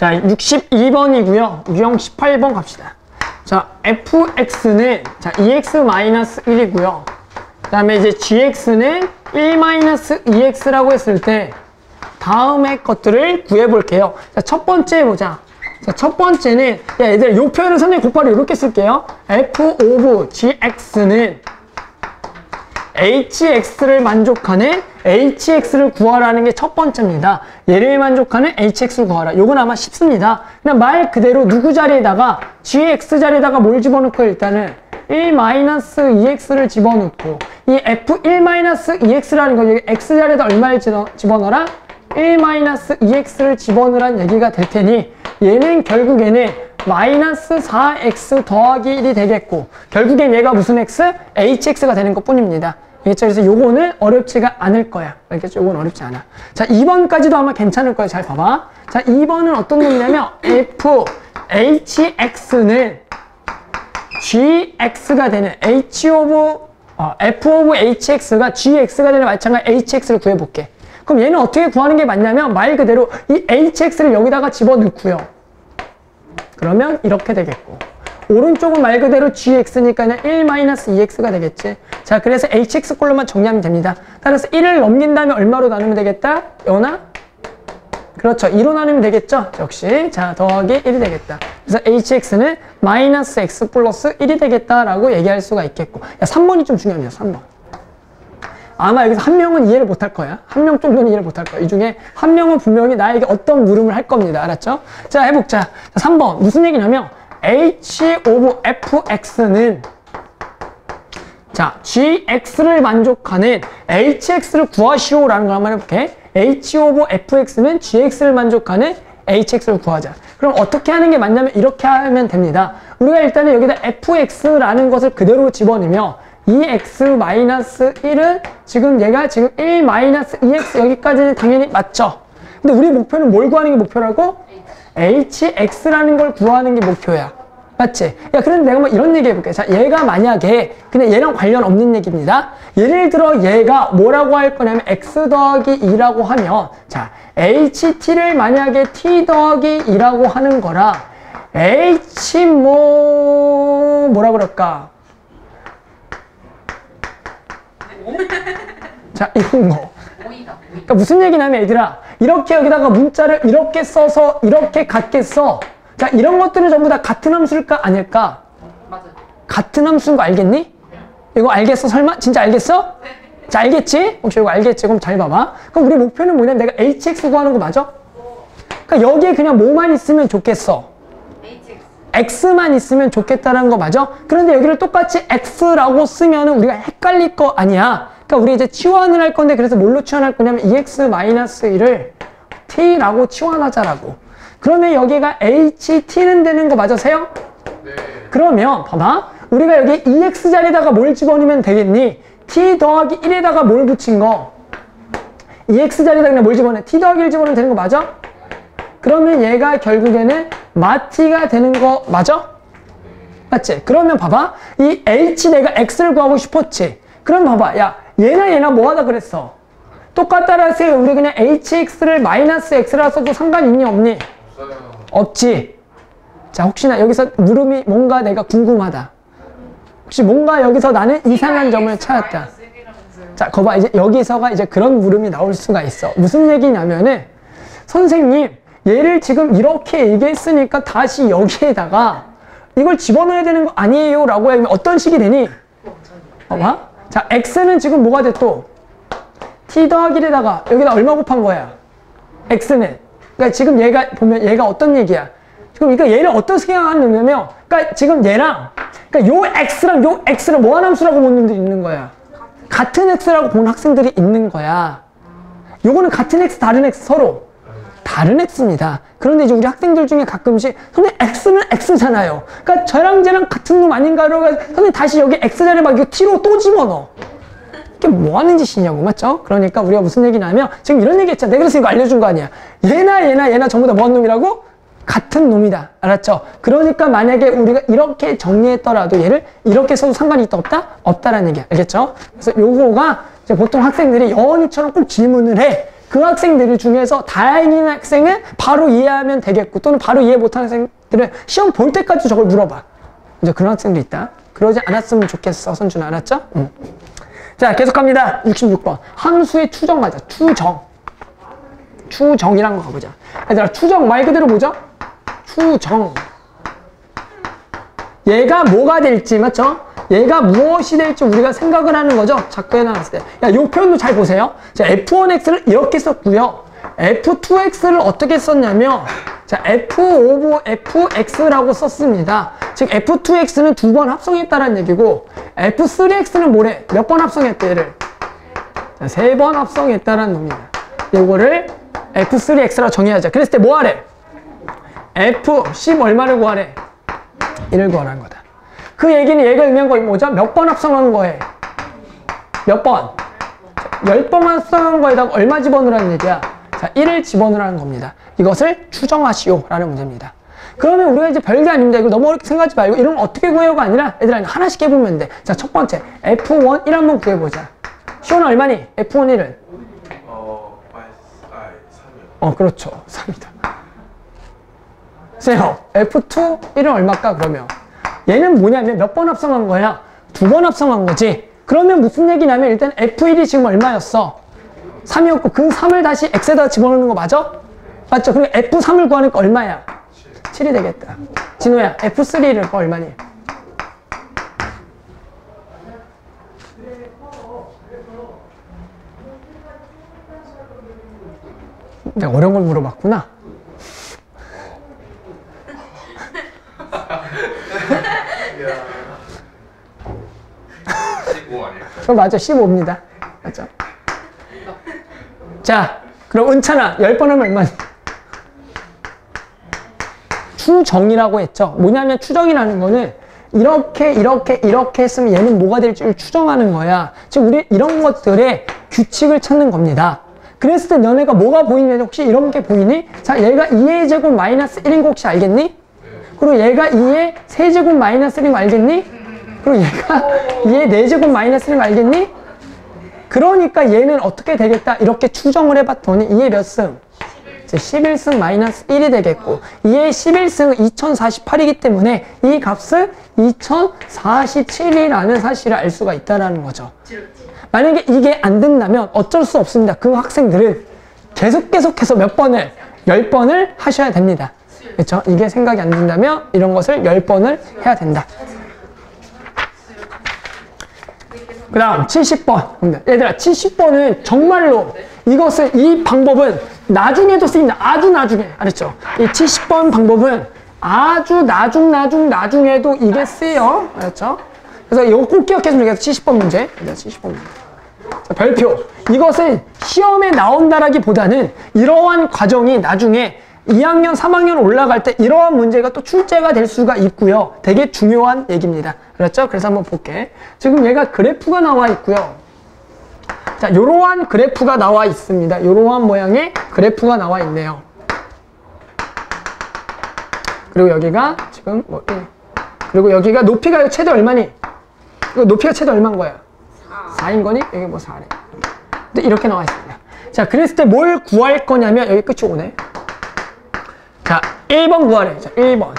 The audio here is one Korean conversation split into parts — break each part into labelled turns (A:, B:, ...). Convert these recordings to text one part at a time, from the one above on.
A: 자, 62번이고요. 유형 18번 갑시다. 자, fx는 자 2x-1이고요. 그 다음에 이제 gx는 1-2x라고 했을 때 다음의 것들을 구해볼게요. 자, 첫 번째 보자. 자, 첫 번째는 야, 얘들아, 요 표현을 선생님 곧바로 이렇게 쓸게요. f of gx는 hx를 만족하는 hx를 구하라는 게 첫 번째입니다. 얘를 만족하는 hx를 구하라. 요건 아마 쉽습니다. 그냥 말 그대로 누구 자리에다가 gx 자리에다가 뭘 집어넣고 일단은 1-2x를 집어넣고 이 f1-2x라는 거 여기 x 자리에다 얼마를 집어넣어라? 1-2x를 집어넣으란 얘기가 될 테니 얘는 결국에는 마이너스 4x 더하기 1이 되겠고 결국엔 얘가 무슨 x? hx가 되는 것 뿐입니다. 알겠죠? 그래서 요거는 어렵지가 않을 거야. 알겠죠? 요건 어렵지 않아. 자, 2번까지도 아마 괜찮을 거예요. 잘 봐봐. 자, 2번은 어떤 놈이냐면 f hx는 gx가 되는 f of hx가 gx가 되는 마찬가지 hx를 구해볼게. 그럼 얘는 어떻게 구하는 게 맞냐면 말 그대로 이 hx를 여기다가 집어넣고요. 그러면 이렇게 되겠고 오른쪽은 말 그대로 gx니까 그냥 1-2x가 되겠지. 자, 그래서 hx 꼴로만 정리하면 됩니다. 따라서 1을 넘긴 다음에 얼마로 나누면 되겠다? 연하? 그렇죠. 2로 나누면 되겠죠? 역시. 자, 더하기 1이 되겠다. 그래서 hx는 마이너스 x 플러스 1이 되겠다라고 얘기할 수가 있겠고. 야, 3번이 좀 중요합니다. 3번. 아마 여기서 한 명은 이해를 못할 거야. 한 명 정도는 이해를 못할 거야. 이 중에 한 명은 분명히 나에게 어떤 물음을 할 겁니다. 알았죠? 자, 해보자. 자, 3번. 무슨 얘기냐면 h of fx는 자, gx를 만족하는 hx를 구하시오라는 걸 한번 해볼게. h of fx는 gx를 만족하는 hx를 구하자. 그럼 어떻게 하는 게 맞냐면 이렇게 하면 됩니다. 우리가 일단은 여기다 fx라는 것을 그대로 집어넣으면 2x-1은 지금 얘가 지금 1-2x 여기까지는 당연히 맞죠? 근데 우리 목표는 뭘 구하는 게 목표라고? hx라는 걸 구하는 게 목표야. 맞지? 야, 그런데 내가 뭐 이런 얘기 해볼게. 자, 얘가 만약에 그냥 얘랑 관련 없는 얘기입니다. 예를 들어 얘가 뭐라고 할 거냐면 x 더하기 2라고 하면 자, ht를 만약에 t 더하기 2라고 하는 거라 h 뭐라 그럴까? 자, 이런 거. 그러니까 무슨 얘기냐면 얘들아, 이렇게 여기다가 문자를 이렇게 써서 이렇게 같게 써. 자, 이런 것들은 전부 다 같은 함수일까 아닐까?
B: 맞아요.
A: 같은 함수인 거 알겠니? 이거 알겠어? 설마? 진짜 알겠어? 자, 알겠지? 혹시 이거 알겠지? 그럼 잘 봐봐. 그럼 우리 목표는 뭐냐면 내가 hx 구하는 거 맞아? 그러니까 여기에 그냥 뭐만 있으면 좋겠어? x만 있으면 좋겠다는 거 맞아? 그런데 여기를 똑같이 x라고 쓰면은 우리가 헷갈릴 거 아니야. 그러니까 우리 이제 치환을 할 건데 그래서 뭘로 치환할 거냐면 2x-1을 t라고 치환하자라고. 그러면 여기가 ht는 되는 거 맞으세요?
B: 네.
A: 그러면 봐봐. 우리가 여기 2x 자리에다가 뭘 집어넣으면 되겠니? t 더하기 1에다가 뭘 붙인 거? 2x 자리에다가 그냥 뭘 집어넣어? t 더하기 1 집어넣으면 되는 거 맞아? 그러면 얘가 결국에는 마t가 되는 거 맞아? 맞지? 그러면 봐봐. 이 h 내가 x를 구하고 싶었지. 그럼 봐봐. 야, 얘나 뭐 하다 그랬어? 똑같다라서 우리 그냥 hx를 마이너스 x라 써도 상관 있니 없니?
B: 없어요.
A: 없지. 자, 혹시나 여기서 물음이 뭔가 내가 궁금하다. 혹시 뭔가 여기서 나는 이상한 점을 찾았다. 자, 거봐. 이제 여기서가 이제 그런 물음이 나올 수가 있어. 무슨 얘기냐면은 선생님, 얘를 지금 이렇게 얘기했으니까 다시 여기에다가 이걸 집어넣어야 되는 거 아니에요? 라고 하면 어떤 식이 되니? 봐봐. 자, x는 지금 뭐가 돼 또? t 더하기 1에다가 여기다 얼마 곱한 거야? x는. 그러니까 지금 얘가 보면 얘가 어떤 얘기야? 지금 그러니까 얘를 어떻게 생각하냐면 그러니까 지금 얘랑 그러니까 요 x랑 요 x를 뭐한 함수라고 보는 분들이 있는 거야. 같은 x라고 보는 학생들이 있는 거야. 요거는 같은 x, 다른 x 서로 다른 x입니다. 그런데 이제 우리 학생들 중에 가끔씩 선생님 x는 x잖아요. 그러니까 저랑 쟤랑 같은 놈 아닌가로 선생님 다시 여기 x 자리에 막 이거 t로 또 집어넣어. 이게 뭐 하는 짓이냐고, 맞죠? 그러니까 우리가 무슨 얘기냐면 지금 이런 얘기 했잖아. 내가 그래서 이거 알려준 거 아니야. 얘나 전부 다 뭐한 놈이라고? 같은 놈이다. 알았죠? 그러니까 만약에 우리가 이렇게 정리했더라도 얘를 이렇게 써도 상관이 있다 없다? 없다라는 얘기야. 알겠죠? 그래서 요거가 이제 보통 학생들이 여원이처럼 꼭 질문을 해. 그 학생들 중에서 다행인 학생은 바로 이해하면 되겠고 또는 바로 이해 못하는 학생들은 시험 볼 때까지 저걸 물어봐. 이제 그런 학생도 있다. 그러지 않았으면 좋겠어. 선준아, 알았죠? 자, 계속합니다. 66번. 함수의 추정 가자. 추정이란 거 가보자. 얘들아, 추정 말 그대로 뭐죠? 추정. 얘가 뭐가 될지, 맞죠? 얘가 무엇이 될지 우리가 생각을 하는 거죠. 자꾸 해놨을 때. 야, 요 표현도 잘 보세요. 자, F1X를 이렇게 썼고요. F2X를 어떻게 썼냐면, 자, F 오브 FX라고 썼습니다. 즉, F2X는 2번 합성했다는 얘기고, F3X는 뭐래? 몇 번 합성했대, 얘를? 자, 3번 합성했다는 겁니다. 이거를 F3X라 정의하자. 그랬을 때 뭐 하래? F, 10 얼마를 구하래? 1을 구하라는 거다. 그 얘기는 얘가 의미한 거 뭐죠? 몇 번 합성한 거에? 몇 번? 10번 합성한 거에다가 얼마 집어넣으라는 얘기야? 자, 1을 집어넣으라는 겁니다. 이것을 추정하시오 라는 문제입니다. 그러면 우리가 이제 별게 아닙니다. 이거 너무 어렵게 생각하지 말고 이런 거 어떻게 구해요가 아니라 얘들아 하나씩 해보면 돼. 자, 첫 번째 F1 1 한번 구해보자. 시온은 얼마니? F1 1은? 3이요. 그렇죠. 3이다. 세요. F2 1은 얼마일까 그러면? 얘는 뭐냐면 몇 번 합성한 거야? 2번 합성한 거지. 그러면 무슨 얘기냐면 일단 F1이 지금 얼마였어? 3이었고 그 3을 다시 X에다 집어넣는 거 맞아? 맞죠? 그리고 F3을 구하니까 얼마야? 7이 되겠다. 진호야, F3를 구하 얼마니? 내가 어려운 걸 물어봤구나. 맞아, 15입니다. 맞죠? 자, 그럼 은찬아, 10번 하면 얼마니? 추정이라고 했죠. 뭐냐면 추정이라는 거는 이렇게 했으면 얘는 뭐가 될지를 추정하는 거야. 즉, 우리 이런 것들의 규칙을 찾는 겁니다. 그랬을 때 너네가 뭐가 보이냐? 혹시 이런 게 보이니? 자, 얘가 2의 제곱 마이너스 1인 거 혹시 알겠니? 그리고 얘가 2의 세제곱 마이너스 1인 거 알겠니? 그리고 얘가 2의 4제곱 마이너스 1인 거 알겠니? 그러니까 얘는 어떻게 되겠다? 이렇게 추정을 해봤더니 2의 몇 승? 11승 마이너스 1이 되겠고 2의 11승은 2048이기 때문에 이 값은 2047이라는 사실을 알 수가 있다는 거죠. 만약에 이게 안 된다면 어쩔 수 없습니다. 그 학생들은 계속해서 몇 번을? 10번을 하셔야 됩니다. 그렇죠? 이게 생각이 안 된다면 이런 것을 10번을 해야 된다. 그 다음 70번. 얘들아, 70번은 정말로 이 방법은 나중에도 쓰입니다. 아주 나중에. 알았죠? 이 70번 방법은 아주 나중에도 이게 쓰여. 알았죠? 그래서 이거 꼭 기억했으면 좋겠어. 70번 문제. 70번 문제. 자, 별표. 이것은 시험에 나온다라기보다는 이러한 과정이 나중에 2학년, 3학년 올라갈 때 이러한 문제가 또 출제가 될 수가 있고요. 되게 중요한 얘기입니다. 그렇죠? 그래서 한번 볼게. 지금 얘가 그래프가 나와 있고요. 자, 이러한 그래프가 나와 있습니다. 이러한 모양의 그래프가 나와 있네요. 그리고 여기가 지금 그리고 여기가 높이가 최대 얼마니? 이거 높이가 최대 얼마인 거야? 4인 거니? 여기 뭐 4래. 근데 이렇게 나와 있습니다. 자, 그랬을 때 뭘 구할 거냐면 여기 끝이 오네. 자, 1번 구하래. 자, 1번.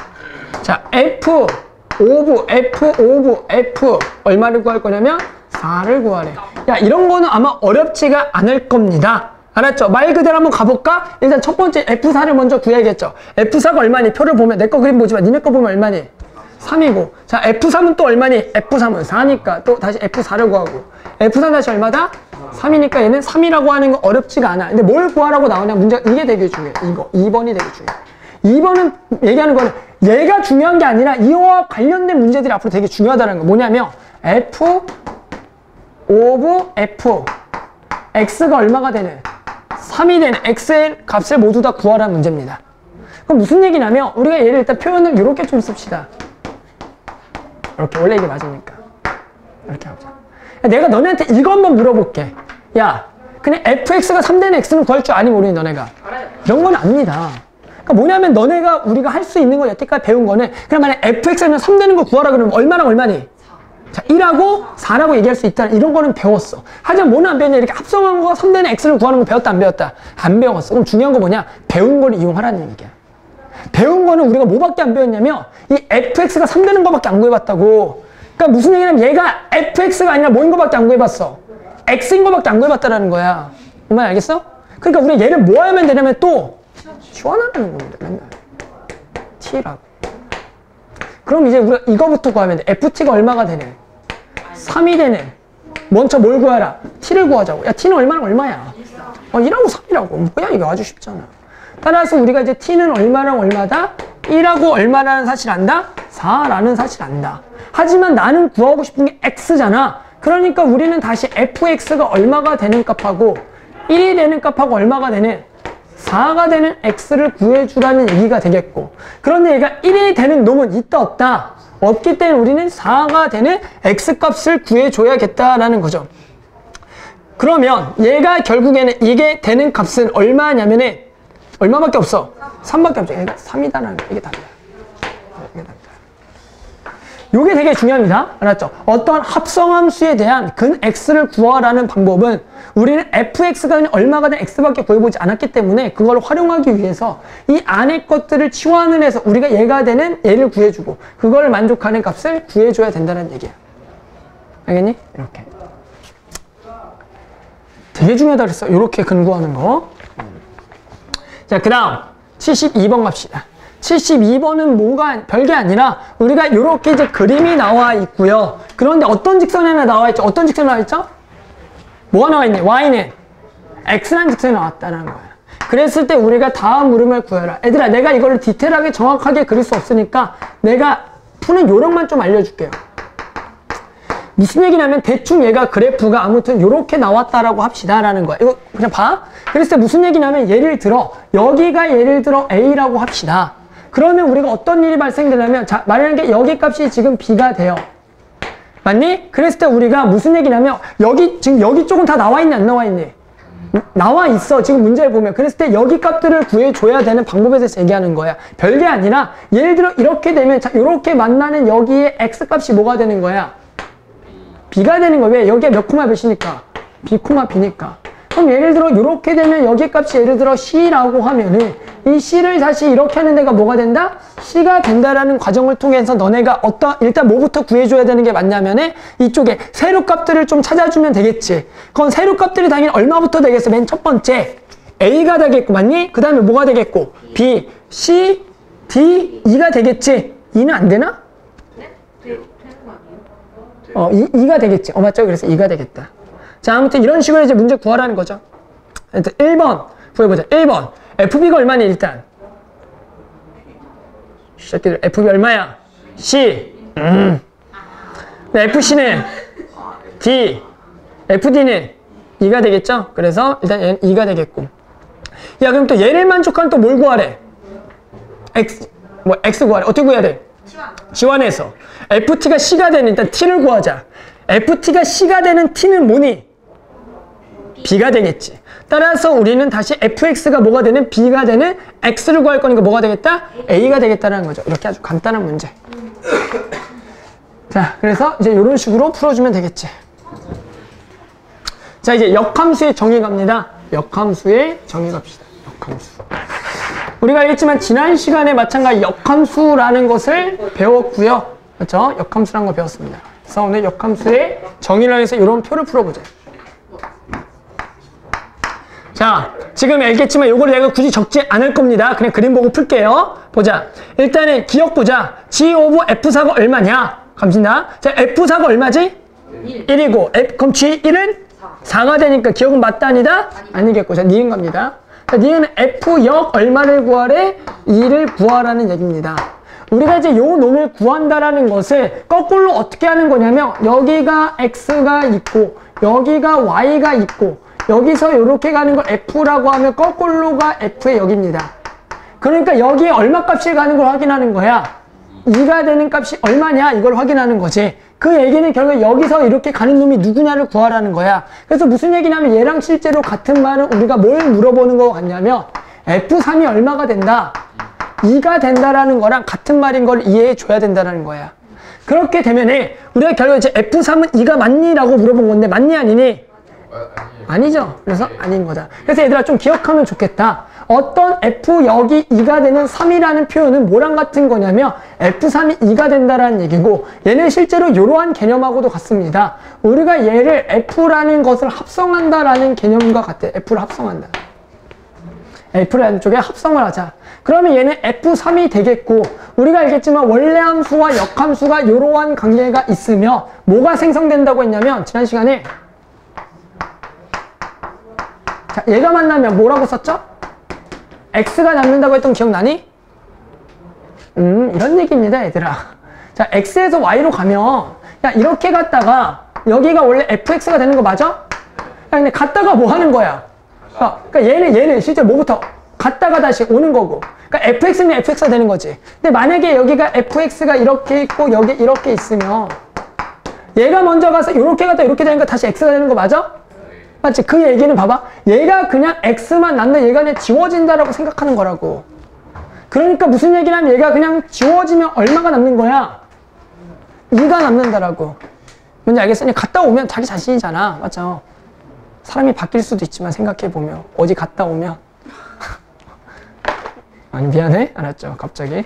A: 자, F 오브 F 얼마를 구할 거냐면 4를 구하래. 야, 이런 거는 아마 어렵지가 않을 겁니다. 알았죠? 말 그대로 한번 가볼까? 일단 첫 번째 F4를 먼저 구해야겠죠. F4가 얼마니? 표를 보면 내 거 그림 보지 마. 니네 거 보면 얼마니? 3이고. 자, F3은 또 얼마니? F3은 4니까 또 다시 F4를 구하고. F3 다시 얼마다? 3이니까 얘는 3이라고 하는 거 어렵지가 않아. 근데 뭘 구하라고 나오냐? 문제가 이게 되게 중요해. 이거. 2번이 되게 중요해. 2번은 얘기하는 거는 얘가 중요한 게 아니라 이와 관련된 문제들이 앞으로 되게 중요하다는 거. 뭐냐면 F 오브 F X가 얼마가 되는? 3이 되는 X의 값을 모두 다 구하라는 문제입니다. 그럼 무슨 얘기냐면 우리가 얘를 일단 표현을 이렇게 좀 씁시다. 이렇게. 원래 이게 맞으니까. 이렇게 하자. 내가 너네한테 이거 한번 물어볼게. 야, 그냥 fx가 3되는 x는 구할 줄 아니 모르니 너네가? 이런 건 압니다. 그러니까 뭐냐면 너네가 우리가 할 수 있는 거 여태까지 배운 거는 그냥 만약 fx는 3되는 거 구하라 그러면 얼마랑 얼마니? 자, 1하고 4라고 얘기할 수 있다. 이런 거는 배웠어. 하지만 뭐는 안 배웠냐? 이렇게 합성한 거 3대는 x를 구하는 거 배웠다 안 배웠다? 안 배웠어. 그럼 중요한 거 뭐냐? 배운 걸 이용하라는 얘기야. 배운 거는 우리가 뭐밖에 안 배웠냐면 이 fx가 3되는 거밖에 안 구해봤다고. 그러니까 무슨 얘기냐면 얘가 fx가 아니라 뭐인 거밖에 안 구해봤어. x인 거밖에 안 구해봤다라는 거야. 정말 알겠어? 그러니까 우리가 얘를 뭐 하면 되냐면 또 치환하라는 겁니다. 맨날 t라고. 그럼 이제 우리가 이거부터 구하면 돼. ft가 얼마가 되네? 3이 되네. 먼저 뭘 구하라? t를 구하자고. 야, t는 얼마랑 얼마야? 1하고 3이라고. 뭐야, 이거 아주 쉽잖아. 따라서 우리가 이제 t는 얼마랑 얼마다? 1하고 얼마라는 사실 안다? 4라는 사실 안다. 하지만 나는 구하고 싶은 게 x잖아. 그러니까 우리는 다시 fx가 얼마가 되는 값하고 1이 되는 값하고 얼마가 되는 4가 되는 x를 구해주라는 얘기가 되겠고, 그런데 얘가 1이 되는 놈은 있다 없다? 없기 때문에 우리는 4가 되는 x값을 구해줘야겠다라는 거죠. 그러면 얘가 결국에는 이게 되는 값은 얼마냐면은 얼마밖에 없어? 3밖에 없죠. 얘가 3이다라는 거. 이게 답이야. 이게 답이다. 요게 되게 중요합니다. 알았죠? 어떤 합성함수에 대한 근 x를 구하라는 방법은 우리는 fx가 그냥 얼마가 된 x밖에 구해보지 않았기 때문에 그걸 활용하기 위해서 이 안에 것들을 치환을 해서 우리가 얘가 되는 얘를 구해주고 그걸 만족하는 값을 구해줘야 된다는 얘기야. 알겠니? 이렇게. 되게 중요하다 그랬어. 이렇게 근구하는 거. 자, 그 다음 72번 갑시다. 72번은 뭐가 별게 아니라 우리가 이렇게 이제 그림이 나와 있고요. 그런데 어떤 직선이 하나 나와 있죠? 어떤 직선이 나와 있죠? 뭐가 나와 있니? y는 x라는 직선이 나왔다는 거야. 그랬을 때 우리가 다음 물음을 구해라. 얘들아, 내가 이거를 디테일하게 정확하게 그릴 수 없으니까 내가 푸는 요령만 좀 알려줄게요. 무슨 얘기냐면 대충 얘가 그래프가 아무튼 이렇게 나왔다라고 합시다라는 거야. 이거 그냥 봐. 그랬을 때 무슨 얘기냐면 예를 들어 여기가 예를 들어 A라고 합시다. 그러면 우리가 어떤 일이 발생되냐면 자, 만약에 여기 값이 지금 B가 돼요. 맞니? 그랬을 때 우리가 무슨 얘기냐면 지금 여기 쪽은 다 나와 있니 안 나와 있니? 나와 있어. 지금 문제를 보면. 그랬을 때 여기 값들을 구해줘야 되는 방법에 대해서 얘기하는 거야. 별게 아니라 예를 들어 이렇게 되면 자, 이렇게 만나는 여기에 X 값이 뭐가 되는 거야? B가 되는 거야. 왜? 여기에 몇 코마 몇이니까? B 코마 B니까. 그럼 예를 들어 이렇게 되면 여기 값이 예를 들어 C라고 하면은 이 C를 다시 이렇게 하는 데가 뭐가 된다? C가 된다라는 과정을 통해서 너네가 일단 뭐부터 구해줘야 되는 게 맞냐면은 이쪽에 세로 값들을 좀 찾아주면 되겠지. 그건 세로 값들이 당연히 얼마부터 되겠어? 맨 첫 번째 A가 되겠고 맞니? 그 다음에 뭐가 되겠고? B, C, D, E가 되겠지. E는 안 되나?
B: 네? 되는 거 아니에요?
A: 2가 되겠지. 맞죠? 그래서 2가 되겠다. 자, 아무튼 이런 식으로 이제 문제 구하라는 거죠. 1번 구해보자. 1번. FB가 얼마니, 일단? 새끼들, FB 얼마야? C. FC는 D. FD는 2가 되겠죠? 그래서 일단 얘는 2가 되겠고. 야, 그럼 또 얘를 만족하는 또 뭘 구하래? X 구하래. 어떻게 구해야 돼? 지원해서. FT가 C가 되는 일단 T를 구하자. FT가 C가 되는 T는 뭐니? B가 되겠지. 따라서 우리는 다시 fx가 뭐가 되는? B가 되는 x를 구할 거니까 뭐가 되겠다? A가 되겠다는 거죠. 이렇게 아주 간단한 문제. 자, 그래서 이제 이런 식으로 풀어주면 되겠지. 자, 이제 역함수의 정의 갑니다. 역함수의 정의 갑시다. 역함수. 우리가 알겠지만 지난 시간에 마찬가지 역함수라는 것을 배웠고요. 그렇죠? 역함수라는 거 배웠습니다. 그래서 오늘 역함수의 정의를 해서 이런 표를 풀어보자. 자, 지금 알겠지만 요걸 내가 굳이 적지 않을 겁니다. 그냥 그림 보고 풀게요. 보자. 일단은 기억 보자. G 오브 F4가 얼마냐? 감신다. 자, F4가 얼마지? 1이고 그럼 G1은 4가 되니까 기억은 맞다 아니다? 아니겠고. 자, 니은 갑니다. 자, 니은 F역 얼마를 구하래? 2를 구하라는 얘기입니다. 우리가 이제 요 놈을 구한다라는 것을 거꾸로 어떻게 하는 거냐면 여기가 X가 있고 여기가 Y가 있고 여기서 이렇게 가는 걸 F라고 하면 거꾸로가 F의 역입니다. 그러니까 여기에 얼마 값이 가는 걸 확인하는 거야. 2가 되는 값이 얼마냐 이걸 확인하는 거지. 그 얘기는 결국 여기서 이렇게 가는 놈이 누구냐를 구하라는 거야. 그래서 무슨 얘기냐면 얘랑 실제로 같은 말은 우리가 뭘 물어보는 거 같냐면 F3이 얼마가 된다? 2가 된다라는 거랑 같은 말인 걸 이해해 줘야 된다는 거야. 그렇게 되면은 우리가 결국 이제 F3은 2가 맞니? 라고 물어본 건데 맞니 아니니? 아니죠. 그래서 아닌 거다. 그래서 얘들아 좀 기억하면 좋겠다. 어떤 F 여기 2가 되는 3이라는 표현은 뭐랑 같은 거냐면 F3이 2가 된다라는 얘기고 얘는 실제로 이러한 개념하고도 같습니다. 우리가 얘를 F라는 것을 합성한다라는 개념과 같아. F를 합성한다. F라는 쪽에 합성을 하자. 그러면 얘는 F3이 되겠고 우리가 알겠지만 원래 함수와 역함수가 이러한 관계가 있으며 뭐가 생성된다고 했냐면 지난 시간에 자, 얘가 만나면 뭐라고 썼죠? X가 남는다고 했던 기억나니? 이런 얘기입니다, 얘들아. 자, X에서 Y로 가면, 야, 이렇게 갔다가, 여기가 원래 FX가 되는 거 맞아? 야, 근데 갔다가 뭐 하는 거야? 그러니까 얘는 실제 뭐부터? 갔다가 다시 오는 거고. 그러니까 FX는 FX가 되는 거지. 근데 만약에 여기가 FX가 이렇게 있고, 여기 이렇게 있으면, 얘가 먼저 가서 이렇게 갔다 이렇게 되니까 다시 X가 되는 거 맞아? 맞지? 그 얘기는 봐봐. 얘가 그냥 X만 남는 얘가 그냥 지워진다라고 생각하는 거라고. 그러니까 무슨 얘기냐면 얘가 그냥 지워지면 얼마가 남는 거야? 2가 남는다라고. 뭔지 알겠으니 갔다 오면 자기 자신이잖아. 맞죠? 사람이 바뀔 수도 있지만 생각해보면 어디 갔다 오면 아니 미안해? 알았죠? 갑자기.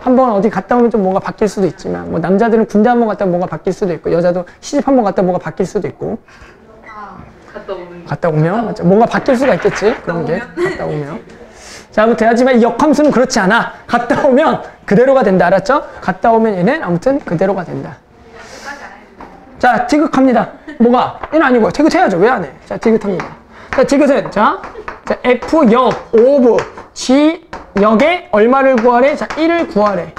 A: 한번 어디 갔다 오면 좀 뭔가 바뀔 수도 있지만 뭐 남자들은 군대 한번 갔다 오면 뭔가 바뀔 수도 있고 여자도 시집 한번 갔다 오면 뭔가 바뀔 수도 있고 갔다 오면 맞죠? 뭔가 바뀔 수가 있겠지 그런 게 갔다 오면 자 아무튼 하지만 이 역함수는 그렇지 않아 갔다 오면 그대로가 된다 알았죠? 갔다 오면 얘는 아무튼 그대로가 된다 자 디귿합니다 뭐가? 얘는 아니고 디귿해야죠 왜 안 해? 자 디귿합니다 자 디귿은 자 F역 오브 G역에 얼마를 구하래? 자 1을 구하래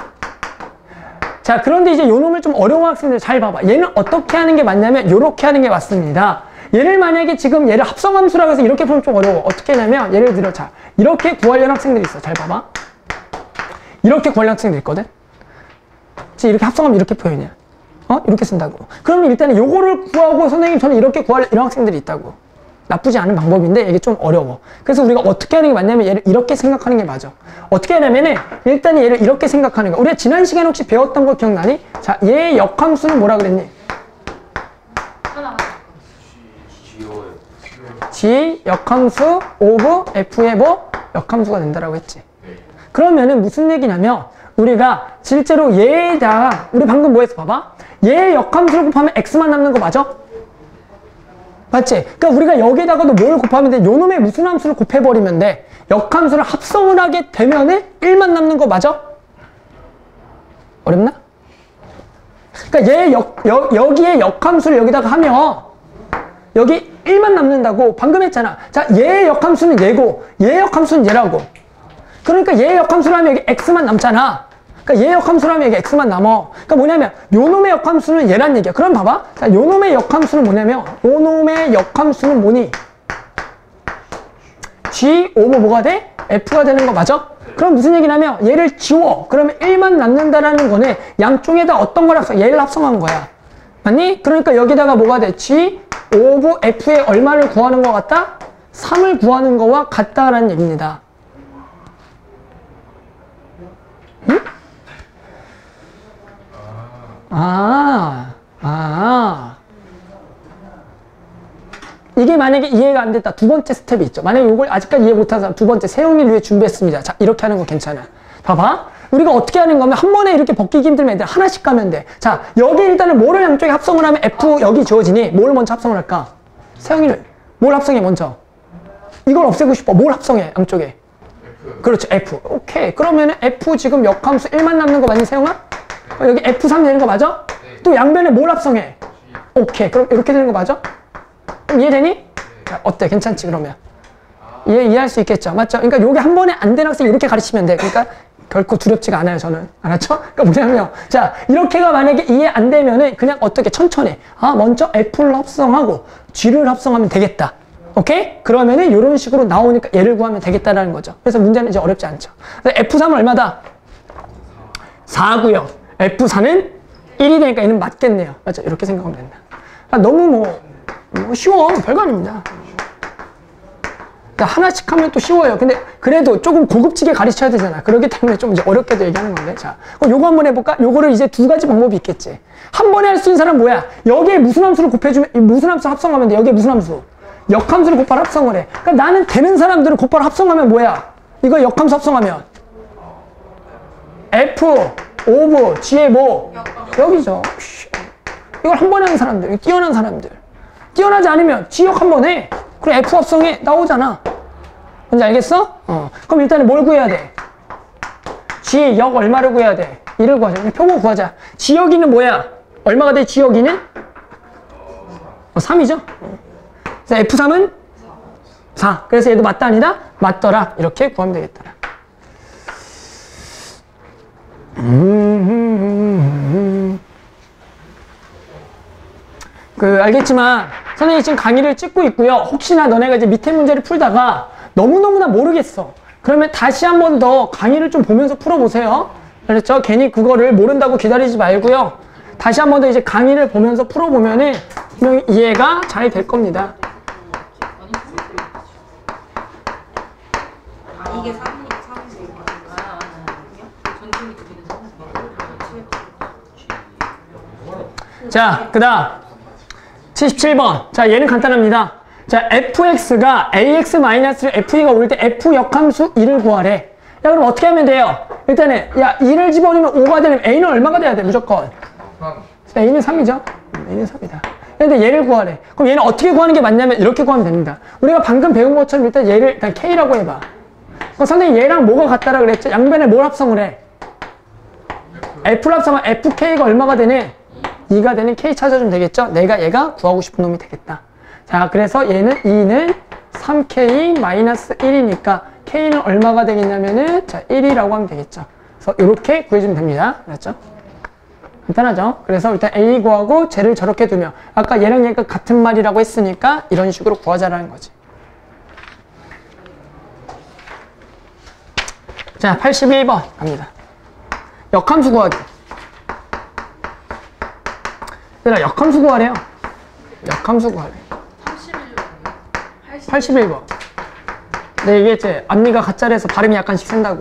A: 자 그런데 이제 요 놈을 좀 어려운 학생들 잘 봐봐 얘는 어떻게 하는 게 맞냐면 요렇게 하는 게 맞습니다 얘를 만약에 지금 얘를 합성함수라고 해서 이렇게 보면 좀 어려워. 어떻게 하냐면 예를 들어 자 이렇게 구하려는 학생들이 있어. 잘 봐봐. 이렇게 구하려는 학생들이 있거든. 지금 이렇게 합성하면 이렇게 표현이야. 이렇게 쓴다고. 그러면 일단은 요거를 구하고 선생님 저는 이렇게 구하려 이런 학생들이 있다고. 나쁘지 않은 방법인데 이게 좀 어려워. 그래서 우리가 어떻게 하는 게 맞냐면 얘를 이렇게 생각하는 게 맞아. 어떻게 하냐면은 일단 얘를 이렇게 생각하는 거야. 우리가 지난 시간에 혹시 배웠던 거 기억나니? 자, 얘의 역함수는 뭐라 그랬니? G 역함수 오브 F의 뭐? 역함수가 된다라고 했지. 그러면은 무슨 얘기냐면 우리가 실제로 얘에다가 우리 방금 뭐 했어? 봐봐. 얘의 역함수를 곱하면 X만 남는 거 맞아? 맞지? 그러니까 우리가 여기에다가도 뭘 곱하면 돼? 요 놈의 무슨 함수를 곱해버리면 돼? 역함수를 합성을 하게 되면은 1만 남는 거 맞아? 어렵나? 그러니까 얘 여기에 역함수를 여기다가 하면 여기 1만 남는다고 방금 했잖아. 자, 얘의 역함수는 얘고 얘의 역함수는 얘라고. 그러니까 얘의 역함수를 하면 여기 X만 남잖아. 그러니까 얘의 역함수를 하면 여기 X만 남어. 그러니까 뭐냐면 요 놈의 역함수는 얘란 얘기야. 그럼 봐봐. 자, 요 놈의 역함수는 뭐냐면 요 놈의 역함수는 뭐니? G 오버 뭐가 돼? F가 되는 거 맞아? 그럼 무슨 얘기냐면 얘를 지워. 그러면 1만 남는다라는 거는 양쪽에다 어떤 걸 합성? 얘를 합성한 거야. 맞니? 그러니까 여기다가 뭐가 돼? G 오브 F의 얼마를 구하는 것 같다? 3을 구하는 거와 같다라는 얘기입니다. 응? 이게 만약에 이해가 안 됐다. 두 번째 스텝이 있죠. 만약에 이걸 아직까지 이해 못한 사람 두 번째 세용일 위해 준비했습니다. 자, 이렇게 하는 거 괜찮아. 봐봐. 우리가 어떻게 하는 거면 한 번에 이렇게 벗기기 힘들면 애들 하나씩 가면 돼. 자, 여기 일단은 뭐를 양쪽에 합성을 하면 F 여기 지워지니 뭘 먼저 합성을 할까? 세영이를 뭘 합성해 먼저? 이걸 없애고 싶어. 뭘 합성해 양쪽에? F. 그렇죠. F. 오케이. 그러면은 F 지금 역함수 1만 남는 거 맞니 세영아? 여기 F3 되는 거 맞아? 네. 또 양변에 뭘 합성해? G. 오케이. 그럼 이렇게 되는 거 맞아? 그럼 이해되니? 네. 자, 어때? 괜찮지 그러면? 이해할 수 있겠죠? 맞죠? 그러니까 요게 한 번에 안 되는 학생 이렇게 가르치면 돼. 그러니까 결코 두렵지가 않아요, 저는. 알았죠? 그러니까 뭐냐면, 자, 이렇게가 만약에 이해 안 되면은 그냥 어떻게 천천히, 먼저 F를 합성하고 G를 합성하면 되겠다. 오케이? 그러면은 이런 식으로 나오니까 얘를 구하면 되겠다라는 거죠. 그래서 문제는 이제 어렵지 않죠. F3은 얼마다? 4고요. F4는 1이 되니까 얘는 맞겠네요. 맞죠? 이렇게 생각하면 된다. 너무 쉬워. 별거 아닙니다. 하나씩 하면 또 쉬워요. 근데 그래도 조금 고급지게 가르쳐야 되잖아. 그렇기 때문에 좀 이제 어렵게도 얘기하는 건데. 자, 그럼 요거 한번 해볼까? 요거를 이제 두 가지 방법이 있겠지. 한 번에 할 수 있는 사람 뭐야? 여기에 무슨 함수를 곱해주면, 무슨 함수 합성하면 돼? 여기에 무슨 함수? 역함수를 곱하라 합성을 해. 그러니까 나는 되는 사람들을 곱하라 합성하면 뭐야? 이거 역함수 합성하면 F, 오브, G의 뭐? 여기죠. 이걸 한 번에 하는 사람들, 뛰어난 사람들. 뛰어나지 않으면 G역 한 번 해. 그럼 F 합성에 나오잖아. 뭔지 알겠어? 그럼 일단은 뭘 구해야 돼? G역 얼마를 구해야 돼? 2를 구하자. 그냥 표본 구하자. G역이는 뭐야? 얼마가 돼? G역이는? 3이죠? 그래서 F3은 4. 그래서 얘도 맞다 아니다? 맞더라. 이렇게 구하면 되겠다. 알겠지만 선생님이 지금 강의를 찍고 있고요. 혹시나 너네가 이제 밑에 문제를 풀다가 너무너무나 모르겠어. 그러면 다시 한 번 더 강의를 좀 보면서 풀어보세요. 알겠죠? 괜히 그거를 모른다고 기다리지 말고요. 다시 한 번 더 이제 강의를 보면서 풀어보면은 분명히 이해가 잘 될 겁니다.
B: 이게 3이니까
A: 자, 그 다음 77번. 자, 얘는 간단합니다. 자, fx가 ax-f가 올 때 f 역함수 2를 구하래. 야, 그럼 어떻게 하면 돼요? 일단은 야, 2를 집어넣으면 5가 되면 a는 얼마가 돼야 돼? 무조건 3. a는 3이죠. a는 3이다. 근데 얘를 구하래. 그럼 얘는 어떻게 구하는 게 맞냐면 이렇게 구하면 됩니다. 우리가 방금 배운 것처럼 일단 얘를 일단 k라고 해봐. 그럼 선생님 얘랑 뭐가 같다라 그랬죠? 양변에 뭘 합성을 해? f를 합성하면 fk가 얼마가 되네? 2가 되는 k 찾아주면 되겠죠? 내가 얘가 구하고 싶은 놈이 되겠다. 자, 그래서 얘는 2는 3k-1이니까 k는 얼마가 되겠냐면은 자, 1이라고 하면 되겠죠. 그래서 이렇게 구해주면 됩니다. 알았죠? 간단하죠? 그래서 일단 a 구하고 쟤를 저렇게 두면 아까 얘랑 얘가 같은 말이라고 했으니까 이런 식으로 구하자라는 거지. 자, 81번 갑니다. 역함수 구하기. 얘들아, 역함수 구하래요. 역함수 구하래. 81번. 네, 이게 제 앞니가 가짜라서 발음이 약간씩 센다고.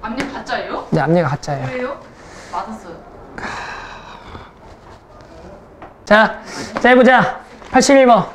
B: 앞니 가짜예요?
A: 네, 앞니가 가짜예요.
B: 왜요? 맞았어요.
A: 자, 해보자. 81번.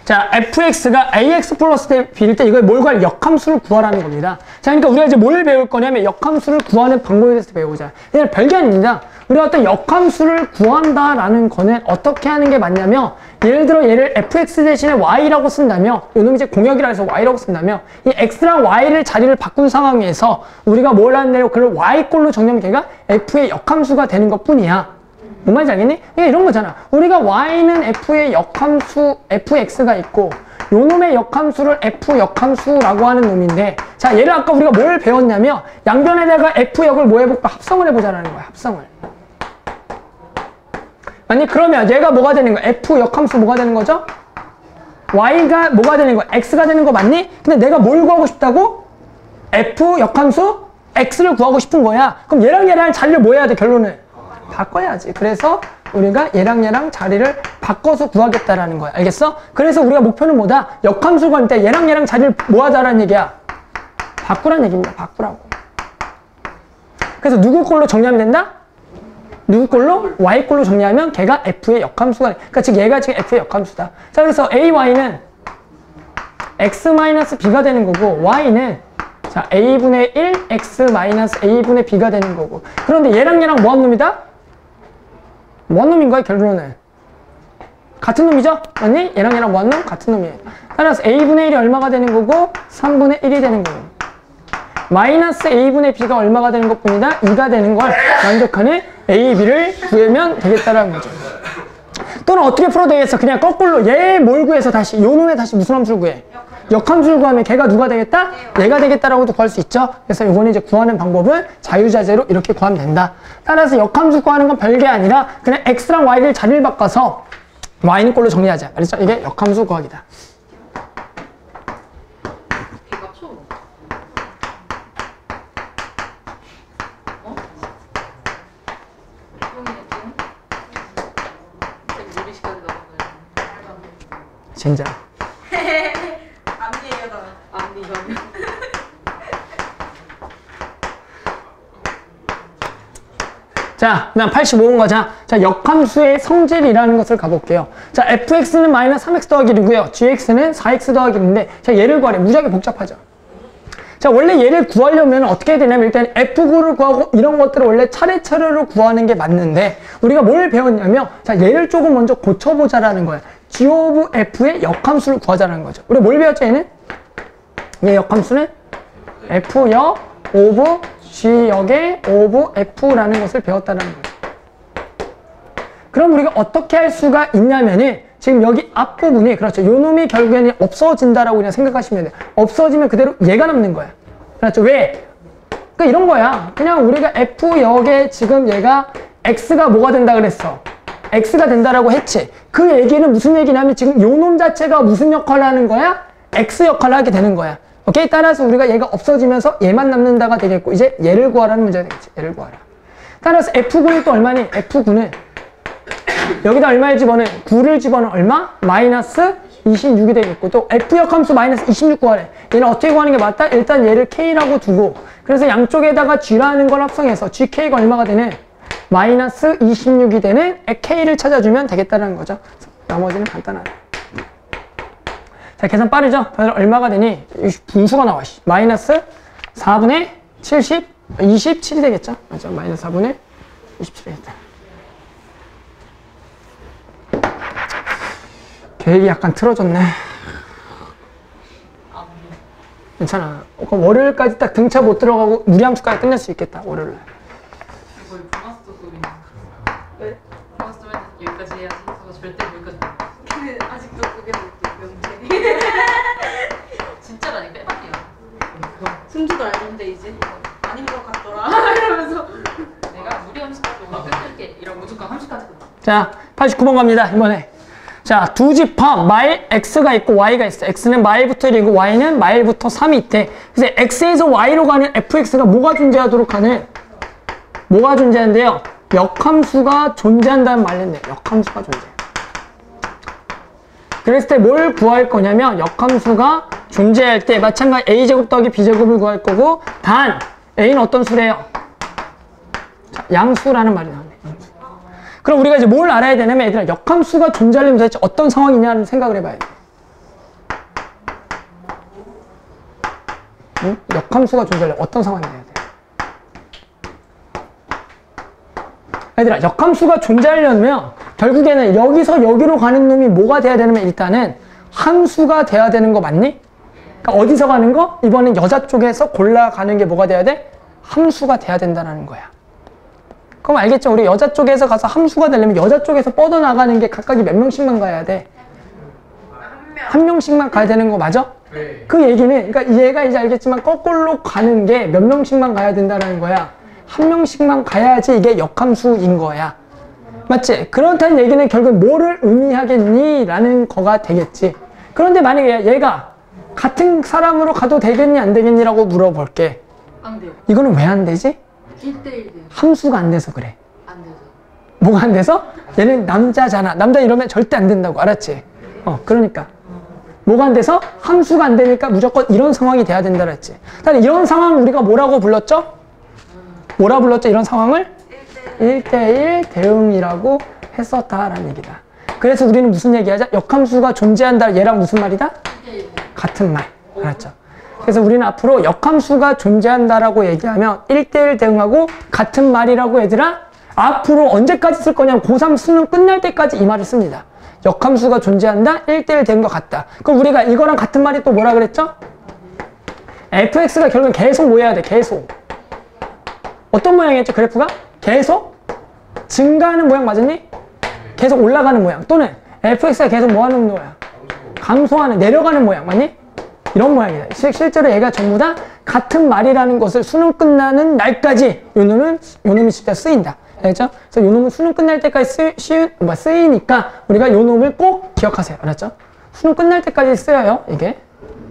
A: 자, fx가 ax 플러스 b일 때 이걸 뭘 구할 역함수를 구하라는 겁니다. 자, 그러니까 우리가 이제 뭘 배울 거냐면 역함수를 구하는 방법에 대해서 배우자. 얘는 별게 아닙니다. 우리가 어떤 역함수를 구한다라는 거는 어떻게 하는 게 맞냐면 예를 들어 얘를 fx 대신에 y라고 쓴다면 요놈이 이제 공역이라 해서 y라고 쓴다면 이 x랑 y를 자리를 바꾼 상황에서 우리가 뭘 하는데요? 그걸 y꼴로 정리하면 걔가 f의 역함수가 되는 것 뿐이야. 뭔 말인지 알겠니? 그러니까 이런 거잖아. 우리가 y는 f의 역함수 fx가 있고 요놈의 역함수를 f 역함수라고 하는 놈인데 자, 얘를 아까 우리가 뭘 배웠냐면 양변에다가 f역을 뭐 해볼까? 합성을 해보자라는 거야. 합성을. 아니 그러면 얘가 뭐가 되는 거야? f 역함수 뭐가 되는 거죠? y가 뭐가 되는 거야? x가 되는 거 맞니? 근데 내가 뭘 구하고 싶다고? f 역함수 x를 구하고 싶은 거야. 그럼 얘랑 자리를 뭐 해야 돼? 결론은 바꿔야지. 그래서 우리가 얘랑 자리를 바꿔서 구하겠다라는 거야. 알겠어? 그래서 우리가 목표는 뭐다? 역함수 구할 때 얘랑 자리를 뭐 하자라는 얘기야? 바꾸라는 얘기입니다. 바꾸라고. 그래서 누구 꼴로 정리하면 된다? 누구 꼴로? y 꼴로 정리하면 걔가 f의 역함수가 돼. 그러니까 즉 얘가 지금 f의 역함수다. 자, 그래서 ay는 x-b가 되는 거고 y는 자, a분의 1 x-a분의 b가 되는 거고. 그런데 얘랑 뭐한 놈이다? 뭐한 놈인 거야, 결론은? 같은 놈이죠? 맞니? 얘랑 뭐한 놈? 같은 놈이에요. 따라서 a분의 1이 얼마가 되는 거고 3분의 1이 되는 거고 마이너스 a분의 b가 얼마가 되는 것 뿐이다? 2가 되는 걸 만족하는 a, b를 구하면 되겠다라는 거죠. 또는 어떻게 풀어도 되겠어? 그냥 거꾸로 얘 뭘 구해서 다시 요 놈에 다시 무슨 함수를 구해? 역함수를 구하면 걔가 누가 되겠다? 얘가 되겠다라고도 구할 수 있죠. 그래서 이거는 이제 구하는 방법은 자유자재로 이렇게 구하면 된다. 따라서 역함수 구하는 건 별게 아니라 그냥 x랑 y를 자리를 바꿔서 y는 꼴로 정리하자. 알겠죠? 이게 역함수 구하기다. 진짜.
B: 이거는.
A: 자, 그다음 85번 가자. 자, 역함수의 성질이라는 것을 가볼게요. 자, fx는 마이너스 3x 더하기 1이고요. gx는 4x 더하기 1인데, 자, 얘를 구하래. 무지하게 복잡하죠. 자, 원래 얘를 구하려면 어떻게 해야 되냐면, 일단 f9를 구하고 이런 것들을 원래 차례차례로 구하는 게 맞는데, 우리가 뭘 배웠냐면, 자, 얘를 조금 먼저 고쳐보자라는 거야. g of f의 역함수를 구하자는 거죠. 우리 뭘 배웠죠, 얘는? 얘 역함수는 f역 of g역의 of f라는 것을 배웠다는 거죠. 그럼 우리가 어떻게 할 수가 있냐면은, 지금 여기 앞부분이, 그렇죠. 요 놈이 결국에는 없어진다라고 그냥 생각하시면 돼요. 없어지면 그대로 얘가 남는 거야. 그렇죠. 왜? 그러니까 이런 거야. 그냥 우리가 F역에 지금 얘가 X가 뭐가 된다 그랬어? X가 된다라고 했지. 그 얘기는 무슨 얘기냐면 지금 요 놈 자체가 무슨 역할을 하는 거야? X 역할을 하게 되는 거야. 오케이? 따라서 우리가 얘가 없어지면서 얘만 남는다가 되겠고, 이제 얘를 구하라는 문제가 되겠지. 얘를 구하라. 따라서 F9는 또 얼마니? F9는 여기다 얼마를 집어넣어? 9를 집어넣어 얼마? 마이너스 26이 되겠고, 또 F역 함수 마이너스 26 구하래. 얘는 어떻게 구하는 게 맞다? 일단 얘를 K라고 두고, 그래서 양쪽에다가 G라는 걸 합성해서 GK가 얼마가 되는? 마이너스 26이 되는 K를 찾아주면 되겠다는 거죠. 나머지는 간단하네. 자, 계산 빠르죠? 다들 얼마가 되니? 분수가 나와. 마이너스 4분의 70, 27이 되겠죠? 맞죠? 마이너스 4분의 27이 되겠다. 계획이 약간 틀어졌네. 괜찮아. 그럼 월요일까지 딱 등차 못 들어가고 무리함수까지 끝낼 수 있겠다. 월요일날.
B: 거의 보너스 소리네. 왜? 보너스 소리는 여기까지 해야지. 그래서 절대 여기까지. 근데 아직도 그게 명제. 진짜라니 빼박이야. 승주도 알던데 이제 아닌 것 같더라. 이러면서 내가 무리함수까지 오늘 끝낼게. 이러고 무조건 함수까지 끝나.
A: 자, 89번 갑니다. 이번에. 자, 두 집합 마일 x가 있고 y가 있어. x는 마일부터 1이고 y는 마일부터 3이 있대. 그래서 x에서 y로 가는 fx가 뭐가 존재하도록 하는? 뭐가 존재한대요? 역함수가 존재한다는 말인데, 역함수가 존재. 그랬을 때 뭘 구할 거냐면, 역함수가 존재할 때 마찬가지 a제곱 더하기 b제곱을 구할 거고, 단 a는 어떤 수래요? 자, 양수라는 말이 나오네. 그럼 우리가 이제 뭘 알아야 되냐면, 얘들아, 역함수가 존재하려면 도대체 어떤 상황이냐는 생각을 해봐야 돼. 응? 역함수가 존재하려면 어떤 상황이 돼야 돼? 얘들아, 역함수가 존재하려면 결국에는 여기서 여기로 가는 놈이 뭐가 돼야 되냐면 일단은 함수가 돼야 되는 거 맞니? 그러니까 어디서 가는 거? 이번엔 여자 쪽에서 골라가는 게 뭐가 돼야 돼? 함수가 돼야 된다는 거야. 그럼 알겠죠? 우리 여자 쪽에서 가서 함수가 되려면 여자 쪽에서 뻗어나가는 게 각각이 몇 명씩만 가야 돼? 한 명씩만 가야 되는 거 맞아?
C: 네.
A: 그 얘기는, 그러니까 얘가 이제 알겠지만 거꾸로 가는 게 몇 명씩만 가야 된다는 거야. 한 명씩만 가야지 이게 역함수인 거야. 맞지? 그렇다는 얘기는 결국 뭐를 의미하겠니? 라는 거가 되겠지. 그런데 만약에 얘가 같은 사람으로 가도 되겠니? 안 되겠니? 라고 물어볼게.
B: 안 돼요.
A: 이거는 왜 안 되지?
B: 1대1 돼요.
A: 함수가 안 돼서 그래.
B: 안 돼서.
A: 뭐가 안 돼서? 얘는 남자잖아. 남자 이러면 절대 안 된다고. 알았지? 그러니까. 뭐가 안 돼서? 함수가 안 되니까 무조건 이런 상황이 돼야 된다 그랬지.但 이런 상황 우리가 뭐라고 불렀죠? 뭐라 불렀죠? 이런 상황을? 1대1 대응이라고 했었다라는 얘기다. 그래서 우리는 무슨 얘기하자? 역함수가 존재한다. 얘랑 무슨 말이다?
B: 1대1.
A: 같은 말. 알았죠? 그래서 우리는 앞으로 역함수가 존재한다라고 얘기하면 1대1 대응하고 같은 말이라고 얘들아 앞으로 언제까지 쓸 거냐면 고3 수능 끝날 때까지 이 말을 씁니다. 역함수가 존재한다, 1대1 대응과 같다. 그럼 우리가 이거랑 같은 말이 또 뭐라 그랬죠? fx가 결국은 계속 뭐 해야 돼? 계속. 어떤 모양이었죠? 그래프가? 계속 증가하는 모양 맞았니? 계속 올라가는 모양. 또는 fx가 계속 뭐 하는 모양? 감소하는, 내려가는 모양 맞니? 이런 모양이다. 실제로 얘가 전부 다 같은 말이라는 것을 수능 끝나는 날까지 요 놈이 진짜 쓰인다. 알겠죠? 그래서 요 놈은 수능 끝날 때까지 쓰이니까 우리가 요 놈을 꼭 기억하세요. 알았죠? 수능 끝날 때까지 쓰여요. 이게.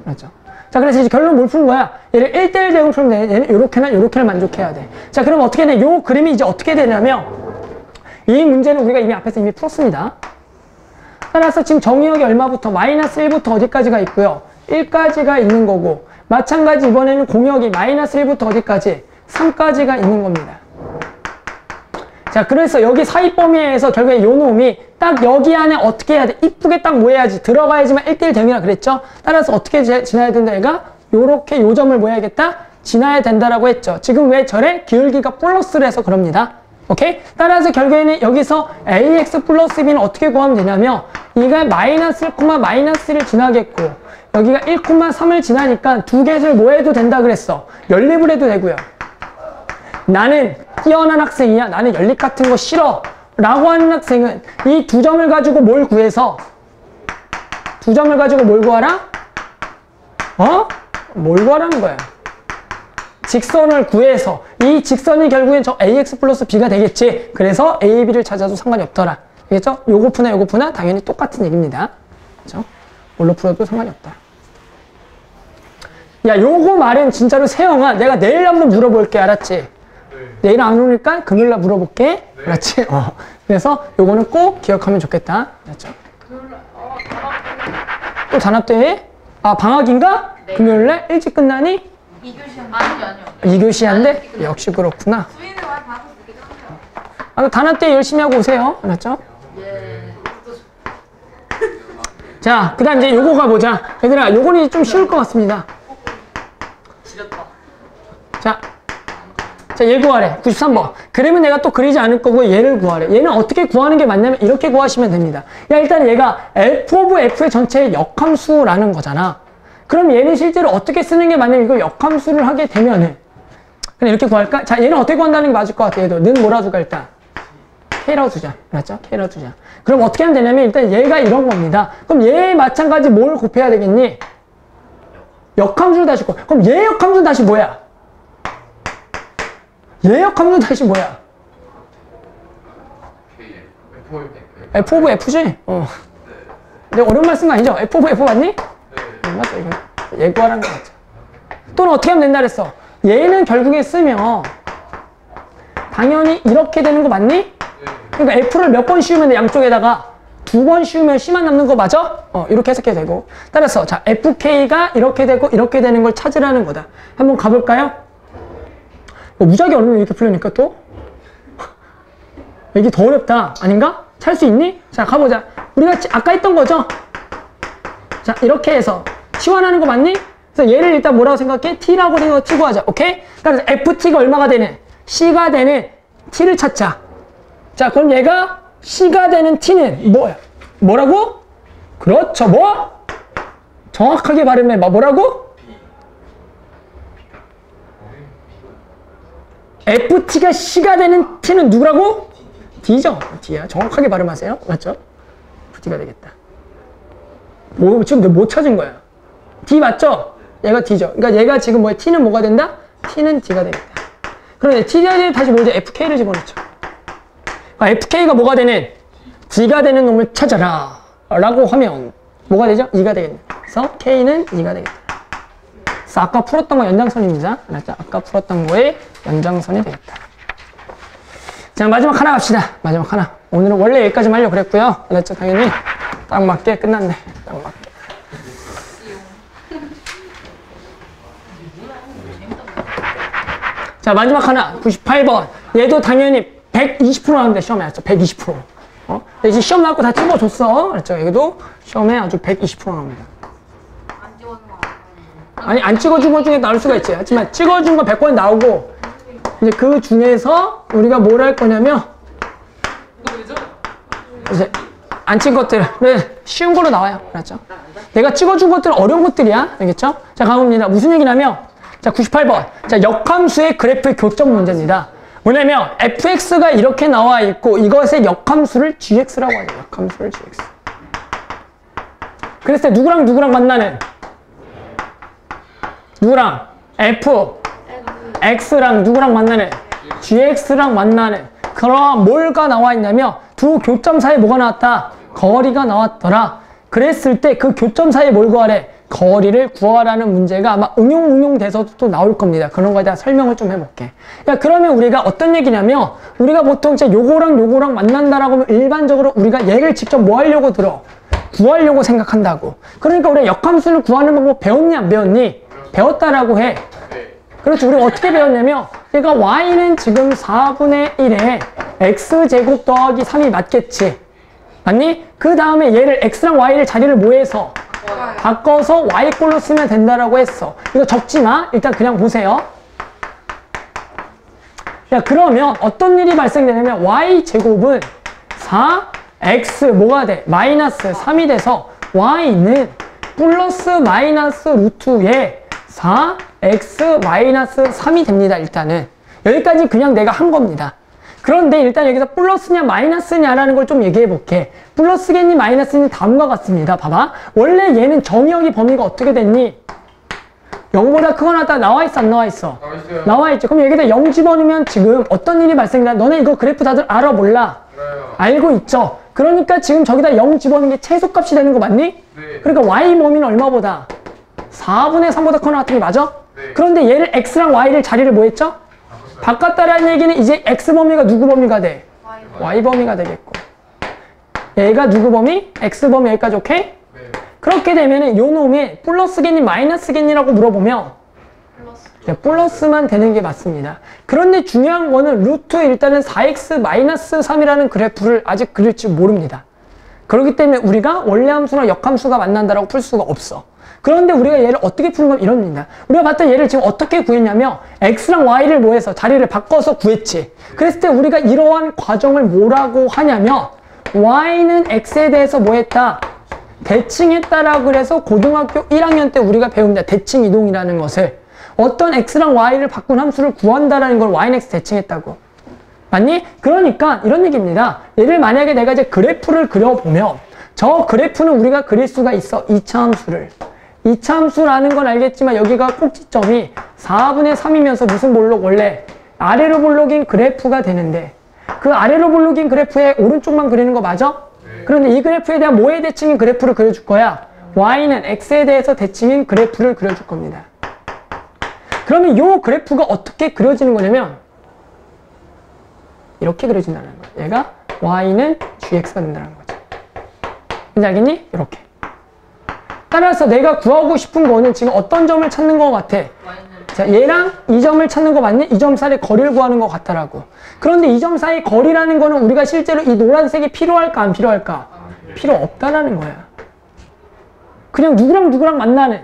A: 알았죠? 자, 그래서 이제 결론 뭘 푸는 거야? 얘를 1대1 대응 풀면 돼. 얘는 요렇게나 요렇게를 만족해야 돼. 자, 그럼 어떻게 돼? 요 그림이 이제 어떻게 되냐면 이 문제는 우리가 이미 앞에서 이미 풀었습니다. 따라서 지금 정의역이 얼마부터? 마이너스 1부터 어디까지가 있고요? 1까지가 있는 거고 마찬가지 이번에는 공역이 마이너스 1부터 어디까지? 3까지가 있는 겁니다. 자, 그래서 여기 사이 범위에서 결국에 요 놈이 딱 여기 안에 어떻게 해야 돼? 이쁘게 딱 뭐 해야지? 들어가야지만 1대1 대응이라 그랬죠? 따라서 어떻게 지나야 된다? 얘가 요렇게 요 점을 뭐 해야겠다? 지나야 된다라고 했죠. 지금 왜 저래? 기울기가 플러스를 해서 그럽니다. 오케이? 따라서 결국에는 여기서 ax 플러스 b는 어떻게 구하면 되냐면 이가 마이너스 1, 마이너스 1을 지나겠고 여기가 1, 3을 지나니까 두 개를 뭐 해도 된다 그랬어. 연립을 해도 되고요. 나는 뛰어난 학생이야. 나는 연립 같은 거 싫어. 라고 하는 학생은 이 두 점을 가지고 뭘 구해서 두 점을 가지고 뭘 구하라? 뭘 구하라는 거야? 직선을 구해서 이 직선이 결국엔 저 ax 플러스 b가 되겠지. 그래서 a, b를 찾아도 상관이 없더라. 알겠죠? 요거 푸나 요거 푸나 당연히 똑같은 얘기입니다. 그렇죠? 뭘로 풀어도 상관이 없다. 야, 요거 말은 진짜로 세영아, 내가 내일 한번 물어볼게. 알았지? 네. 내일 안 오니까 금요일날 물어볼게. 네. 알았지? 그래서 요거는 꼭 기억하면 좋겠다. 알았죠? 또 단합대회? 아, 방학인가? 네. 금요일날 일찍 끝나니?
B: 2교시 아니요.
A: 2교시한데? 역시 그렇구나.
B: 수인을 많이 받아서 되긴 하네요.
A: 아, 단합대회 열심히 하고 오세요. 알았죠?
B: 예.
A: 자, 그 다음 이제 요거 가보자. 얘들아, 요거는 좀 쉬울 것 같습니다.
B: 지렸다.
A: 자, 얘 구하래. 93번. 그러면 내가 또 그리지 않을 거고 얘를 구하래. 얘는 어떻게 구하는 게 맞냐면 이렇게 구하시면 됩니다. 야, 일단 얘가 f 오브 f의 전체의 역함수라는 거잖아. 그럼 얘는 실제로 어떻게 쓰는 게 맞냐면 이걸 역함수를 하게 되면은 그냥 이렇게 구할까? 자, 얘는 어떻게 구한다는 게 맞을 것 같아. 얘도 는 뭐라 두가 일단 K라고 두자. 맞죠? K라고 두자. 그럼 어떻게 하면 되냐면 일단 얘가 이런 겁니다. 그럼 얘 마찬가지 뭘 곱해야 되겠니? 역함수를 다시 곱해. 그럼 얘 역함수는 다시 뭐야? 얘 역함수는 다시 뭐야? F 오브 F지? 내가 어려운 말 쓴 거 아니죠? F 오브 F 맞니? 맞죠? 이거 얘 구하라는 거 맞죠? 또는 어떻게 하면 된다 그랬어? 얘는 결국에 쓰면 당연히 이렇게 되는 거 맞니? 그러니까 F를 몇 번 씌우면 돼? 양쪽에다가 2번 씌우면 C만 남는 거 맞아? 이렇게 해석해도 되고. 따라서 자, FK가 이렇게 되고 이렇게 되는 걸 찾으라는 거다. 한번 가볼까요? 무지하게 어려워. 이렇게 풀려니까 또 이게 더 어렵다. 아닌가? 찾을 수 있니? 자, 가보자. 우리가 아까 했던 거죠? 자, 이렇게 해서 치환하는 거 맞니? 그래서 얘를 일단 뭐라고 생각해? T라고 생각하고 T 구하자. 오케이? 따라서 FT가 얼마가 되는? C가 되는 T를 찾자. 자, 그럼 얘가 C가 되는 T는 뭐야? 뭐라고? 그렇죠. 뭐? 정확하게 발음해. 뭐라고? FT가 C가 되는 T는 누구라고? D죠. D야. 정확하게 발음하세요. 맞죠? FT가 되겠다. 지금 못 찾은 거야. D 맞죠? 얘가 D죠. 그러니까 얘가 지금 뭐야? T는 뭐가 된다? T는 D가 되겠다. 그런데 T자리에 다시 뭐죠? FK를 집어넣죠. FK가 뭐가 되는? D가 되는 놈을 찾아라. 라고 하면 뭐가 되죠? 2가 되겠네. 그래서 K는 2가 되겠다. 그래서 아까 풀었던 거 연장선입니다. 알았죠? 아까 풀었던 거의 연장선이 되겠다. 자, 마지막 하나 갑시다. 마지막 하나. 오늘은 원래 여기까지만 하려고 그랬고요. 알았죠? 당연히 딱 맞게 끝났네. 딱 맞게. 자, 마지막 하나. 98번. 얘도 당연히 120% 나왔는데 시험에 왔죠. 120%. 이제 시험 나올 거 다 찍어줬어. 그랬죠? 여기도 시험에 아주 120% 나옵니다.
B: 안 찍어준 거
A: 아니, 안 찍어준 것 중에 나올 수가 있지. 하지만 찍어준 거 100번 나오고, 이제 그 중에서 우리가 뭘 할 거냐면, 이제 안 찍은 것들은 쉬운 걸로 나와요. 알았죠? 내가 찍어준 것들은 어려운 것들이야. 알겠죠? 자, 가봅니다. 무슨 얘기냐면, 자, 98번. 자, 역함수의 그래프 교점 문제입니다. 뭐냐면 fx가 이렇게 나와 있고 이것의 역함수를 gx라고 하죠. 역함수를 gx. 그랬을 때 누구랑 누구랑 만나는? 누구랑? f x랑 누구랑 만나는? gx랑 만나는. 그럼 뭘가 나와 있냐면 두 교점 사이에 뭐가 나왔다? 거리가 나왔더라. 그랬을 때 그 교점 사이에 뭘 구하래? 거리를 구하라는 문제가 아마 응용돼서도 또 나올 겁니다. 그런 거에 대한 설명을 좀 해볼게. 야, 그러면 우리가 어떤 얘기냐면, 우리가 보통 이제 요거랑 만난다라고 하면 일반적으로 우리가 얘를 직접 뭐 하려고 들어? 구하려고 생각한다고. 그러니까 우리가 역함수를 구하는 방법 배웠니, 안 배웠니? 배웠다라고 해. 그렇죠. 우리가 어떻게 배웠냐면 얘가 y는 지금 4분의 1에 x제곱 더하기 3이 맞겠지. 맞니? 그 다음에 얘를 x랑 y를 자리를 뭐해서 바꿔서 y꼴로 쓰면 된다라고 했어. 이거 적지 마. 일단 그냥 보세요. 야, 그러면 어떤 일이 발생되냐면 y제곱은 4x 뭐가 돼? 마이너스 3이 돼서 y는 플러스 마이너스 루트에 4x 마이너스 3이 됩니다. 일단은 여기까지 그냥 내가 한 겁니다. 그런데 일단 여기서 플러스냐 마이너스냐라는 걸 좀 얘기해 볼게. 플러스겠니 마이너스니 다음과 같습니다. 봐봐. 원래 얘는 정의역의 범위가 어떻게 됐니? 0보다 크거나 같다 나와 있어 안 나와 있어? 나와 있죠. 그럼 여기다 0 집어넣으면 지금 어떤 일이 발생돼? 너네 이거 그래프 다들 알아 몰라? 알고 있죠. 그러니까 지금 저기다 0 집어넣는 게 최소값이 되는 거 맞니?
C: 네.
A: 그러니까 y 범위는 얼마보다? 4분의 3보다 크거나 같은 게 맞아?
C: 네.
A: 그런데 얘를 x랑 y를 자리를 뭐 했죠? 바꿨다라는 얘기는 이제 x 범위가 누구 범위가 돼? y 범위가 되겠고. 얘가 누구 범위? x 범위 여기까지 오케이?
C: 네.
A: 그렇게 되면은 요 놈이 플러스겠니 마이너스겠니라고 물어보면 플러스만 되는 게 맞습니다. 그런데 중요한 거는 루트 일단은 4x 마이너스 3이라는 그래프를 아직 그릴 줄 모릅니다. 그렇기 때문에 우리가 원래 함수나 역함수가 만난다라고 풀 수가 없어. 그런데 우리가 얘를 어떻게 푸는 건 이럽니다. 우리가 봤던 얘를 지금 어떻게 구했냐면 x랑 y를 뭐해서 자리를 바꿔서 구했지. 그랬을 때 우리가 이러한 과정을 뭐라고 하냐면 y는 x에 대해서 뭐했다? 대칭했다라고 그래서 고등학교 1학년 때 우리가 배웁니다. 대칭 이동이라는 것을. 어떤 x랑 y를 바꾼 함수를 구한다라는 걸 y는 x 대칭했다고. 맞니? 그러니까 이런 얘기입니다. 얘를 만약에 내가 이제 그래프를 그려보면 저 그래프는 우리가 그릴 수가 있어. 2차 함수를. 2차 함수라는 건 알겠지만 여기가 꼭지점이 4분의 3이면서 무슨 볼록? 원래 아래로 볼록인 그래프가 되는데 그 아래로 볼록인 그래프의 오른쪽만 그리는 거 맞아?
C: 네.
A: 그런데 이 그래프에 대한 뭐에 대칭인 그래프를 그려줄 거야? y는 x에 대해서 대칭인 그래프를 그려줄 겁니다. 그러면 이 그래프가 어떻게 그려지는 거냐면 이렇게 그려진다는 거야. 얘가 y는 gx가 된다는 거지. 이제 알겠니? 이렇게. 따라서 내가 구하고 싶은 거는 지금 어떤 점을 찾는 거 같아? 자, 얘랑 이 점을 찾는 거 맞니? 이 점 사이의 거리를 구하는 거 같다라고. 그런데 이 점 사이 거리라는 거는 우리가 실제로 이 노란색이 필요할까 안 필요할까? 필요 없다라는 거야. 그냥 누구랑 누구랑 만나는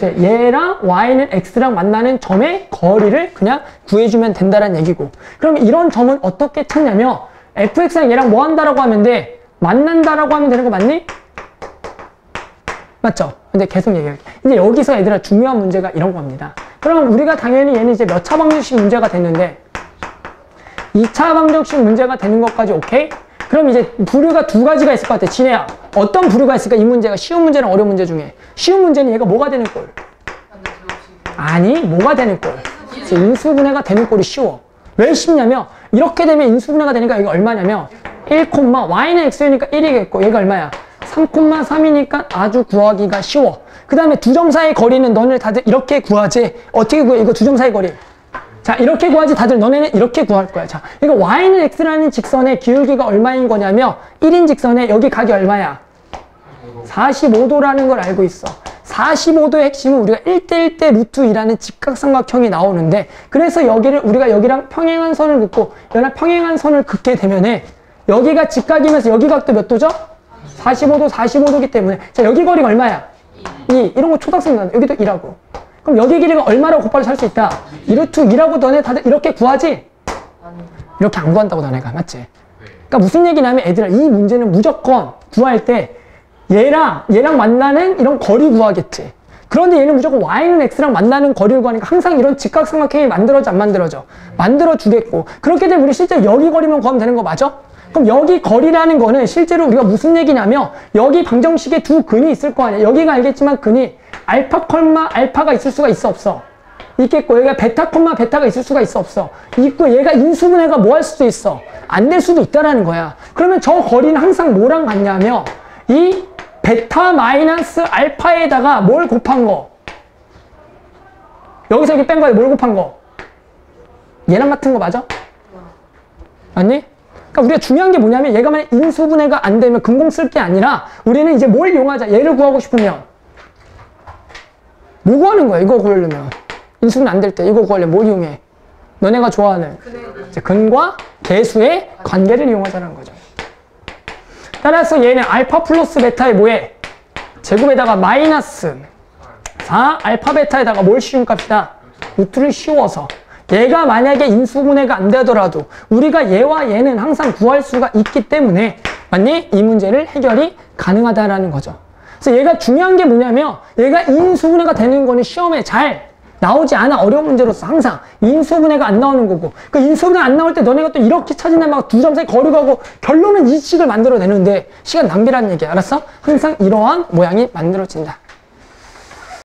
A: 얘랑 y는 x랑 만나는 점의 거리를 그냥 구해주면 된다는 얘기고. 그럼 이런 점은 어떻게 찾냐면 fx랑 얘랑 뭐 한다라고 하면 돼? 만난다라고 하면 되는 거 맞니? 맞죠? 근데 계속 얘기할게. 이제 여기서 얘들아 중요한 문제가 이런 겁니다. 그럼 우리가 당연히 얘는 이제 몇 차 방정식 문제가 됐는데 2차 방정식 문제가 되는 것까지 오케이? 그럼 이제 부류가 두 가지가 있을 것 같아. 진혜야, 어떤 부류가 있을까? 이 문제가 쉬운 문제랑 어려운 문제 중에. 쉬운 문제는 얘가 뭐가 되는 꼴? 아니, 뭐가 되는 꼴? 인수분해가 되는 꼴이 쉬워. 왜 쉽냐면 이렇게 되면 인수분해가 되니까 이게 얼마냐면 1, y는 x니까 1이겠고 얘가 얼마야? 3,3이니까 아주 구하기가 쉬워. 그 다음에 두 점 사이의 거리는 너네 다들 이렇게 구하지. 어떻게 구해? 이거 두 점 사이 거리. 자, 이렇게 구하지. 다들 너네는 이렇게 구할 거야. 자, 이거 y는 x라는 직선의 기울기가 얼마인 거냐면 1인 직선에 여기 각이 얼마야? 45도라는 걸 알고 있어. 45도의 핵심은 우리가 1대1대 루트 2라는 직각삼각형이 나오는데 그래서 여기를 우리가 여기랑 평행한 선을 긋고 여기랑 평행한 선을 긋게 되면은 여기가 직각이면서 여기 각도 몇 도죠? 45도, 45도기 때문에 자, 여기 거리가 얼마야? 2. 이런 거 초등학생 나는데 여기도 2라고. 그럼 여기 길이가 얼마라고 곱하기 살 수 있다? 2루트 2라고 너네 다들 이렇게 구하지? 이렇게 안 구한다고 너네가. 맞지? 그러니까 무슨 얘기냐면 애들아 이 문제는 무조건 구할 때 얘랑 만나는 이런 거리 구하겠지. 그런데 얘는 무조건 y는 x랑 만나는 거리를 구하니까 항상 이런 직각삼각형이 만들어져 안 만들어져? 만들어주겠고. 그렇게 되면 우리 실제 여기 거리만 구하면 되는 거 맞아? 그럼 여기 거리라는 거는 실제로 우리가 무슨 얘기냐면 여기 방정식에 두 근이 있을 거 아니야. 여기가 알겠지만 근이 알파, 알파가 있을 수가 있어 없어? 있겠고 여기가 베타, 베타가 있을 수가 있어 없어? 있고 얘가 인수분해가 뭐 할 수도 있어? 안 될 수도 있다라는 거야. 그러면 저 거리는 항상 뭐랑 같냐면 이 베타 마이너스 알파에다가 뭘 곱한 거? 여기서 여기 뺀 거에 뭘 곱한 거? 얘랑 같은 거 맞아? 맞니? 그러니까 우리가 중요한 게 뭐냐면 얘가 만약 인수분해가 안 되면 근공 쓸 게 아니라 우리는 이제 뭘 이용하자. 얘를 구하고 싶으면 뭐 구하는 거야? 이거 구하려면. 인수분 안 될 때 이거 구하려면 뭘 이용해? 너네가 좋아하는 이제 근과 계수의 관계를 이용하자는 거죠. 따라서 얘는 알파 플러스 베타에 뭐해? 제곱에다가 마이너스 4 알파 베타에다가 뭘 씌운 값이다? 루트를 씌워서 얘가 만약에 인수분해가 안 되더라도 우리가 얘와 얘는 항상 구할 수가 있기 때문에 맞니? 이 문제를 해결이 가능하다라는 거죠. 그래서 얘가 중요한 게 뭐냐면 얘가 인수분해가 되는 거는 시험에 잘 나오지 않아. 어려운 문제로서 항상 인수분해가 안 나오는 거고 그 인수분해 안 나올 때 너네가 또 이렇게 찾으면 막 두 점 사이 거리가고 결론은 이 식을 만들어내는데 시간 낭비라는 얘기야. 알았어? 항상 이러한 모양이 만들어진다.